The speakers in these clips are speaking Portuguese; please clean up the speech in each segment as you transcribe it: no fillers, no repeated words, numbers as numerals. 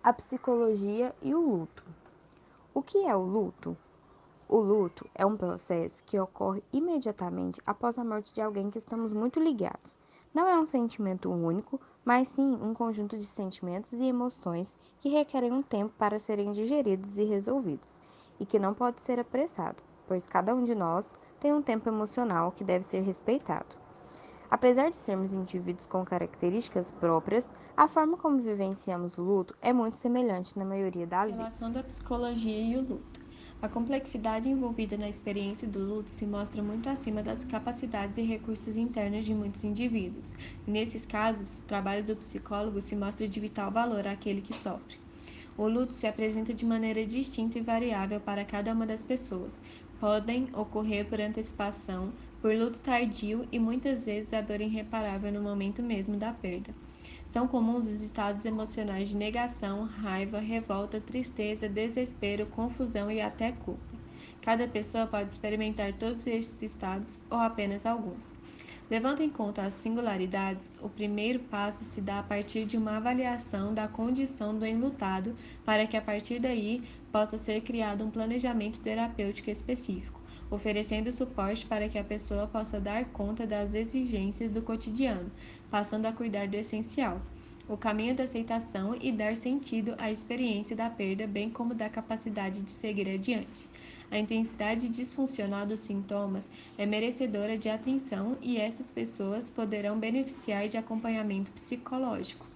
a psicologia e o luto. O que é o luto? O luto é um processo que ocorre imediatamente após a morte de alguém que estamos muito ligados. Não é um sentimento único, mas sim um conjunto de sentimentos e emoções que requerem um tempo para serem digeridos e resolvidos, e que não pode ser apressado, pois cada um de nós tem um tempo emocional que deve ser respeitado. Apesar de sermos indivíduos com características próprias, a forma como vivenciamos o luto é muito semelhante na maioria das vezes. Relação da psicologia e o luto. A complexidade envolvida na experiência do luto se mostra muito acima das capacidades e recursos internos de muitos indivíduos. E nesses casos, o trabalho do psicólogo se mostra de vital valor àquele que sofre. O luto se apresenta de maneira distinta e variável para cada uma das pessoas. Podem ocorrer por antecipação, por luto tardio e muitas vezes a dor irreparável no momento mesmo da perda. São comuns os estados emocionais de negação, raiva, revolta, tristeza, desespero, confusão e até culpa. Cada pessoa pode experimentar todos estes estados ou apenas alguns. Levando em conta as singularidades, o primeiro passo se dá a partir de uma avaliação da condição do enlutado, para que a partir daí possa ser criado um planejamento terapêutico específico, oferecendo suporte para que a pessoa possa dar conta das exigências do cotidiano, passando a cuidar do essencial, o caminho da aceitação e dar sentido à experiência da perda, bem como da capacidade de seguir adiante. A intensidade disfuncional dos sintomas é merecedora de atenção e essas pessoas poderão beneficiar de acompanhamento psicológico.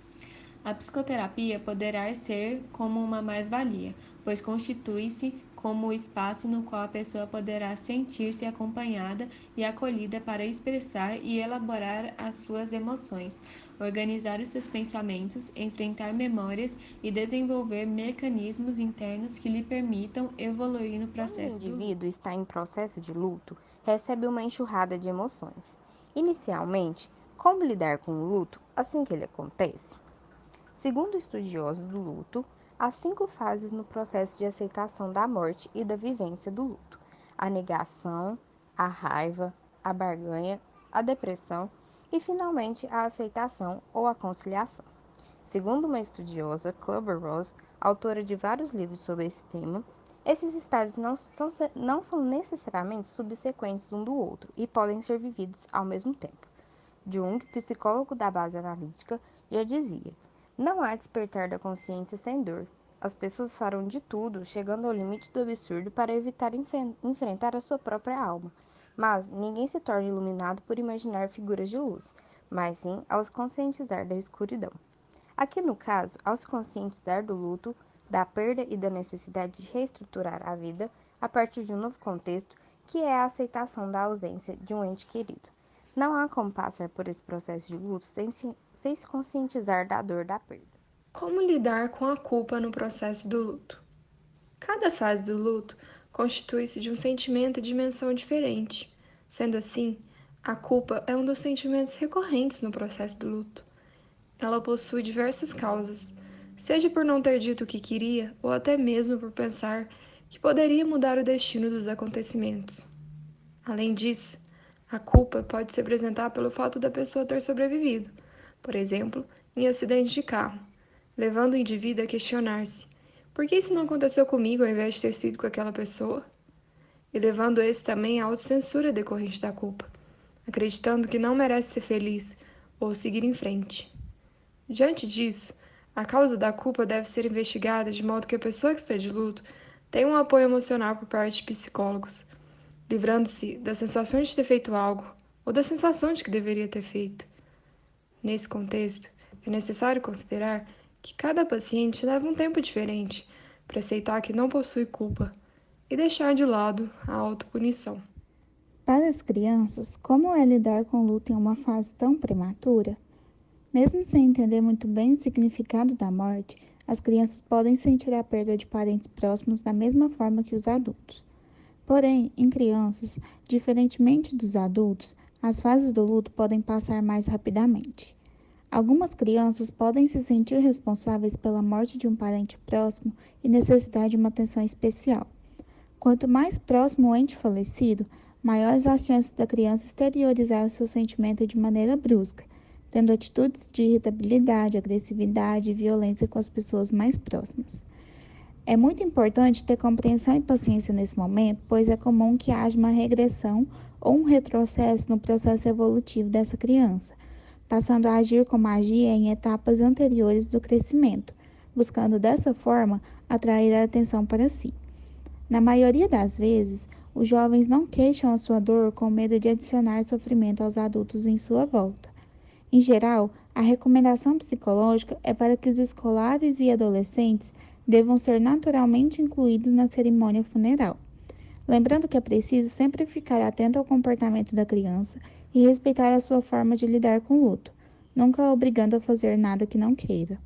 A psicoterapia poderá ser como uma mais-valia, pois constitui-se como o espaço no qual a pessoa poderá sentir-se acompanhada e acolhida para expressar e elaborar as suas emoções, organizar os seus pensamentos, enfrentar memórias e desenvolver mecanismos internos que lhe permitam evoluir no processo Quando o indivíduo está em processo de luto, recebe uma enxurrada de emoções. Inicialmente, como lidar com o luto assim que ele acontece? Segundo estudiosos do luto, há 5 fases no processo de aceitação da morte e da vivência do luto: a negação, a raiva, a barganha, a depressão e, finalmente, a aceitação ou a conciliação. Segundo uma estudiosa, Kübler-Ross, autora de vários livros sobre esse tema, esses estágios não são necessariamente subsequentes um do outro e podem ser vividos ao mesmo tempo. Jung, psicólogo da base analítica, já dizia: não há despertar da consciência sem dor. As pessoas farão de tudo, chegando ao limite do absurdo, para evitar enfrentar a sua própria alma. Mas ninguém se torna iluminado por imaginar figuras de luz, mas sim ao se conscientizar da escuridão. Aqui no caso, ao se conscientizar do luto, da perda e da necessidade de reestruturar a vida a partir de um novo contexto, que é a aceitação da ausência de um ente querido. Não há como passar por esse processo de luto sem se conscientizar da dor da perda. Como lidar com a culpa no processo do luto? Cada fase do luto constitui-se de um sentimento e dimensão diferente. Sendo assim, a culpa é um dos sentimentos recorrentes no processo do luto. Ela possui diversas causas, seja por não ter dito o que queria ou até mesmo por pensar que poderia mudar o destino dos acontecimentos. Além disso, a culpa pode se apresentar pelo fato da pessoa ter sobrevivido, por exemplo, em acidente de carro, levando o indivíduo a questionar-se: por que isso não aconteceu comigo ao invés de ter sido com aquela pessoa? E levando esse também à autocensura decorrente da culpa, acreditando que não merece ser feliz ou seguir em frente. Diante disso, a causa da culpa deve ser investigada de modo que a pessoa que está de luto tenha um apoio emocional por parte de psicólogos, livrando-se da sensação de ter feito algo ou da sensação de que deveria ter feito. Nesse contexto, é necessário considerar que cada paciente leva um tempo diferente para aceitar que não possui culpa e deixar de lado a autopunição. Para as crianças, como é lidar com o luto em uma fase tão prematura? Mesmo sem entender muito bem o significado da morte, as crianças podem sentir a perda de parentes próximos da mesma forma que os adultos. Porém, em crianças, diferentemente dos adultos, as fases do luto podem passar mais rapidamente. Algumas crianças podem se sentir responsáveis pela morte de um parente próximo e necessitar de uma atenção especial. Quanto mais próximo o ente falecido, maiores as chances da criança exteriorizar o seu sentimento de maneira brusca, tendo atitudes de irritabilidade, agressividade e violência com as pessoas mais próximas. É muito importante ter compreensão e paciência nesse momento, pois é comum que haja uma regressão ou um retrocesso no processo evolutivo dessa criança, passando a agir como agia em etapas anteriores do crescimento, buscando dessa forma atrair a atenção para si. Na maioria das vezes, os jovens não queixam a sua dor com medo de adicionar sofrimento aos adultos em sua volta. Em geral, a recomendação psicológica é para que os escolares e adolescentes devam ser naturalmente incluídos na cerimônia funeral. Lembrando que é preciso sempre ficar atento ao comportamento da criança e respeitar a sua forma de lidar com o luto, nunca a obrigando a fazer nada que não queira.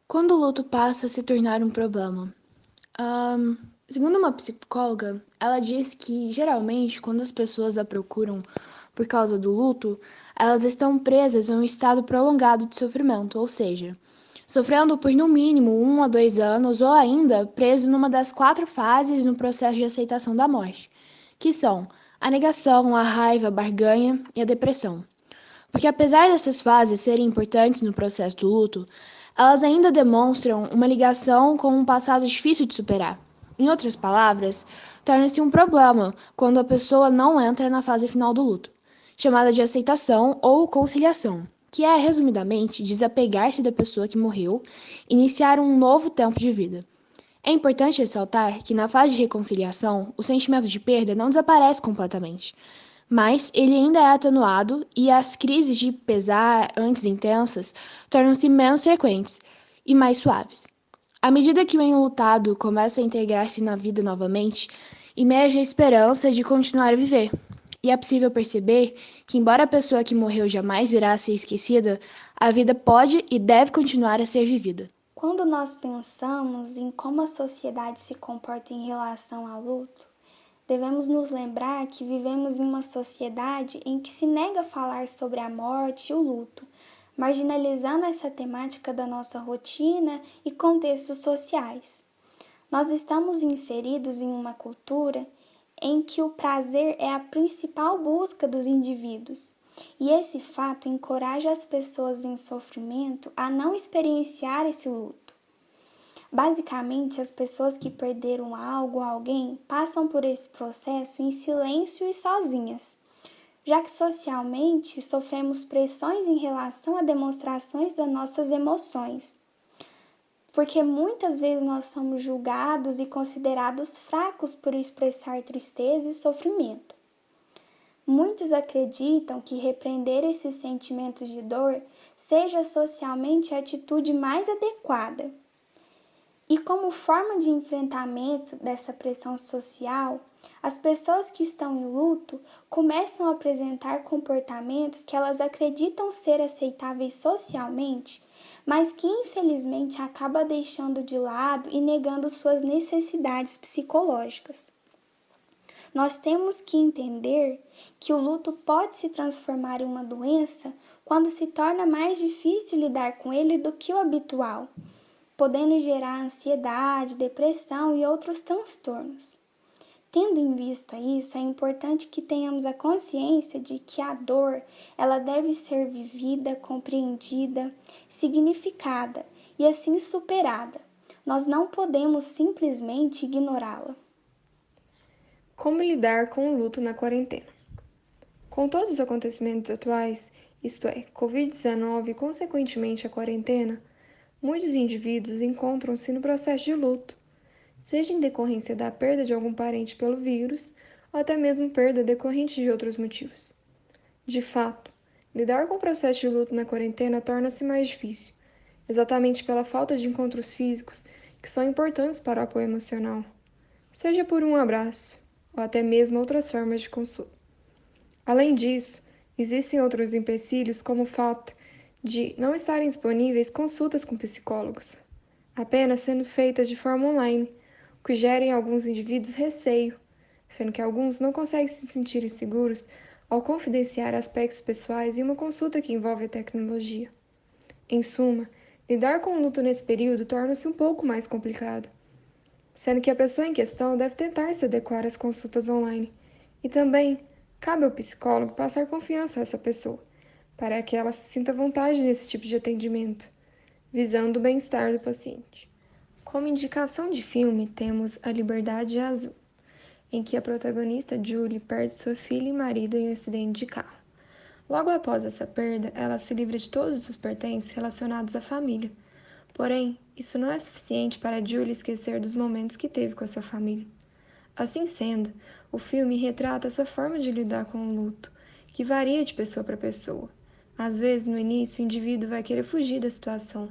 Quando o luto passa a se tornar um problema? Segundo uma psicóloga, ela diz que, geralmente, quando as pessoas a procuram por causa do luto, elas estão presas a um estado prolongado de sofrimento, ou seja, sofrendo por no mínimo 1 a 2 anos ou ainda preso numa das 4 fases no processo de aceitação da morte, que são a negação, a raiva, a barganha e a depressão. Porque apesar dessas fases serem importantes no processo do luto, elas ainda demonstram uma ligação com um passado difícil de superar. Em outras palavras, torna-se um problema quando a pessoa não entra na fase final do luto, chamada de aceitação ou conciliação, que é, resumidamente, desapegar-se da pessoa que morreu e iniciar um novo tempo de vida. É importante ressaltar que na fase de reconciliação, o sentimento de perda não desaparece completamente, mas ele ainda é atenuado e as crises de pesar, antes intensas, tornam-se menos frequentes e mais suaves. À medida que o enlutado começa a integrar-se na vida novamente, emerge a esperança de continuar a viver. E é possível perceber que, embora a pessoa que morreu jamais virá a ser esquecida, a vida pode e deve continuar a ser vivida. Quando nós pensamos em como a sociedade se comporta em relação ao luto, devemos nos lembrar que vivemos em uma sociedade em que se nega a falar sobre a morte e o luto, marginalizando essa temática da nossa rotina e contextos sociais. Nós estamos inseridos em uma cultura em que o prazer é a principal busca dos indivíduos, e esse fato encoraja as pessoas em sofrimento a não experienciar esse luto. Basicamente, as pessoas que perderam algo ou alguém passam por esse processo em silêncio e sozinhas, já que socialmente sofremos pressões em relação a demonstrações das nossas emoções, porque muitas vezes nós somos julgados e considerados fracos por expressar tristeza e sofrimento. Muitos acreditam que repreender esses sentimentos de dor seja socialmente a atitude mais adequada. E como forma de enfrentamento dessa pressão social, as pessoas que estão em luto começam a apresentar comportamentos que elas acreditam ser aceitáveis socialmente, mas que infelizmente acaba deixando de lado e negando suas necessidades psicológicas. Nós temos que entender que o luto pode se transformar em uma doença quando se torna mais difícil lidar com ele do que o habitual, podendo gerar ansiedade, depressão e outros transtornos. Tendo em vista isso, é importante que tenhamos a consciência de que a dor, ela deve ser vivida, compreendida, significada e assim superada. Nós não podemos simplesmente ignorá-la. Como lidar com o luto na quarentena? Com todos os acontecimentos atuais, isto é, Covid-19 e consequentemente a quarentena, muitos indivíduos encontram-se no processo de luto, seja em decorrência da perda de algum parente pelo vírus ou até mesmo perda decorrente de outros motivos. De fato, lidar com o processo de luto na quarentena torna-se mais difícil, exatamente pela falta de encontros físicos que são importantes para o apoio emocional, seja por um abraço ou até mesmo outras formas de consolo. Além disso, existem outros empecilhos como o fato de não estarem disponíveis consultas com psicólogos, apenas sendo feitas de forma online, o que gera em alguns indivíduos receio, sendo que alguns não conseguem se sentir seguros ao confidenciar aspectos pessoais em uma consulta que envolve a tecnologia. Em suma, lidar com o luto nesse período torna-se um pouco mais complicado, sendo que a pessoa em questão deve tentar se adequar às consultas online, e também cabe ao psicólogo passar confiança a essa pessoa, para que ela se sinta à vontade nesse tipo de atendimento, visando o bem-estar do paciente. Como indicação de filme, temos A Liberdade Azul, em que a protagonista Julie perde sua filha e marido em um acidente de carro. Logo após essa perda, ela se livra de todos os pertences relacionados à família. Porém, isso não é suficiente para Julie esquecer dos momentos que teve com a sua família. Assim sendo, o filme retrata essa forma de lidar com o luto, que varia de pessoa para pessoa. Às vezes, no início, o indivíduo vai querer fugir da situação,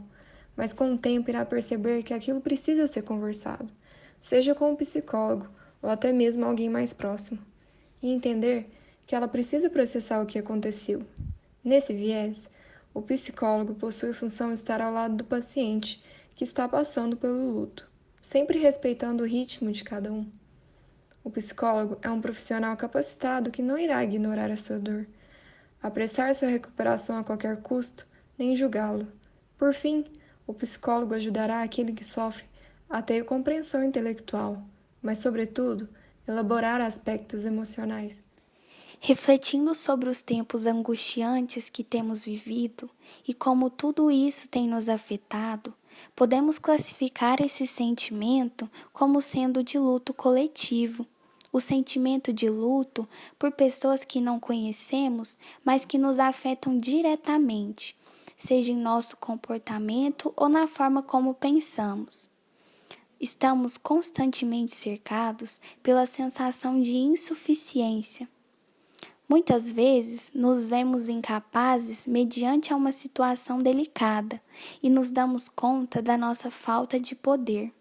mas com o tempo irá perceber que aquilo precisa ser conversado, seja com um psicólogo ou até mesmo alguém mais próximo, e entender que ela precisa processar o que aconteceu. Nesse viés, o psicólogo possui a função de estar ao lado do paciente que está passando pelo luto, sempre respeitando o ritmo de cada um. O psicólogo é um profissional capacitado que não irá ignorar a sua dor, apressar sua recuperação a qualquer custo, nem julgá-lo. Por fim, o psicólogo ajudará aquele que sofre a ter compreensão intelectual, mas, sobretudo, elaborar aspectos emocionais. Refletindo sobre os tempos angustiantes que temos vivido e como tudo isso tem nos afetado, podemos classificar esse sentimento como sendo de luto coletivo. O sentimento de luto por pessoas que não conhecemos, mas que nos afetam diretamente, seja em nosso comportamento ou na forma como pensamos. Estamos constantemente cercados pela sensação de insuficiência. Muitas vezes nos vemos incapazes mediante a uma situação delicada e nos damos conta da nossa falta de poder.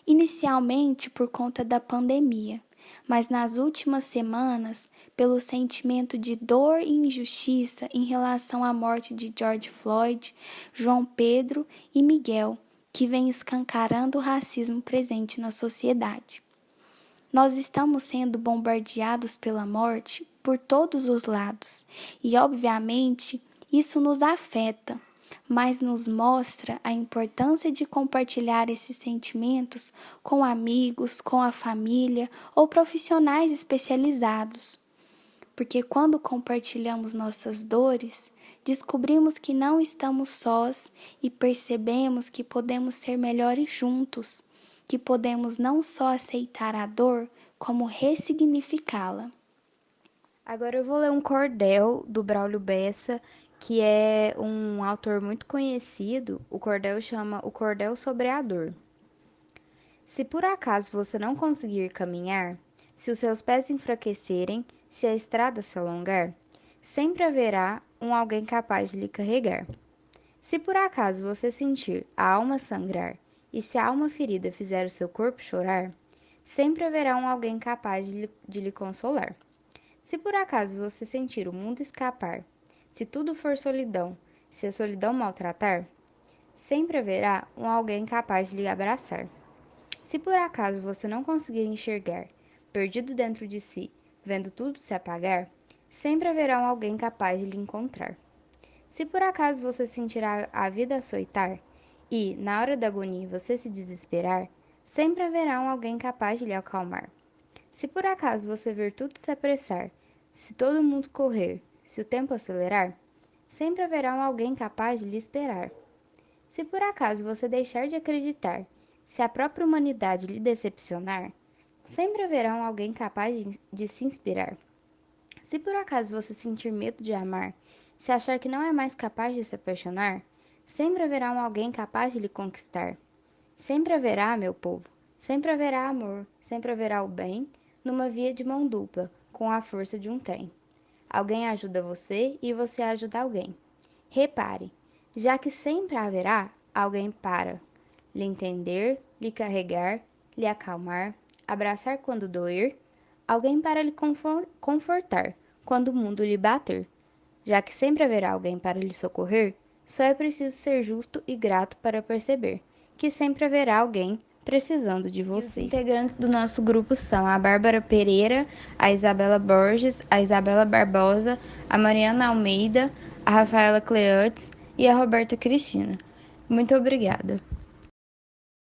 Inicialmente por conta da pandemia, mas nas últimas semanas pelo sentimento de dor e injustiça em relação à morte de George Floyd, João Pedro e Miguel, que vem escancarando o racismo presente na sociedade. Nós estamos sendo bombardeados pela morte por todos os lados e, obviamente, isso nos afeta, mas nos mostra a importância de compartilhar esses sentimentos com amigos, com a família ou profissionais especializados. Porque quando compartilhamos nossas dores, descobrimos que não estamos sós e percebemos que podemos ser melhores juntos, que podemos não só aceitar a dor, como ressignificá-la. Agora eu vou ler um cordel do Braulio Bessa, que é um autor muito conhecido. O cordel chama O Cordel sobre a Dor. Se por acaso você não conseguir caminhar, se os seus pés enfraquecerem, se a estrada se alongar, sempre haverá alguém capaz de lhe carregar. Se por acaso você sentir a alma sangrar, e se a alma ferida fizer o seu corpo chorar, sempre haverá alguém capaz de lhe consolar. Se por acaso você sentir o mundo escapar, se tudo for solidão, se a solidão maltratar, sempre haverá alguém capaz de lhe abraçar. Se por acaso você não conseguir enxergar, perdido dentro de si, vendo tudo se apagar, sempre haverá alguém capaz de lhe encontrar. Se por acaso você sentir a vida açoitar, e, na hora da agonia, você se desesperar, sempre haverá alguém capaz de lhe acalmar. Se por acaso você ver tudo se apressar, se todo mundo correr, se o tempo acelerar, sempre haverá alguém capaz de lhe esperar. Se por acaso você deixar de acreditar, se a própria humanidade lhe decepcionar, sempre haverá alguém capaz de se inspirar. Se por acaso você sentir medo de amar, se achar que não é mais capaz de se apaixonar, sempre haverá alguém capaz de lhe conquistar. Sempre haverá, meu povo, sempre haverá amor, sempre haverá o bem, numa via de mão dupla, com a força de um trem. Alguém ajuda você e você ajuda alguém. Repare, já que sempre haverá alguém para lhe entender, lhe carregar, lhe acalmar, abraçar quando doer, alguém para lhe confortar quando o mundo lhe bater. Já que sempre haverá alguém para lhe socorrer, só é preciso ser justo e grato para perceber que sempre haverá alguém precisando de você. Os integrantes do nosso grupo são a Bárbara Pereira, a Isabela Borges, a Isabela Barbosa, a Mariana Almeida, a Rafaela Cleotes e a Roberta Cristina. Muito obrigada.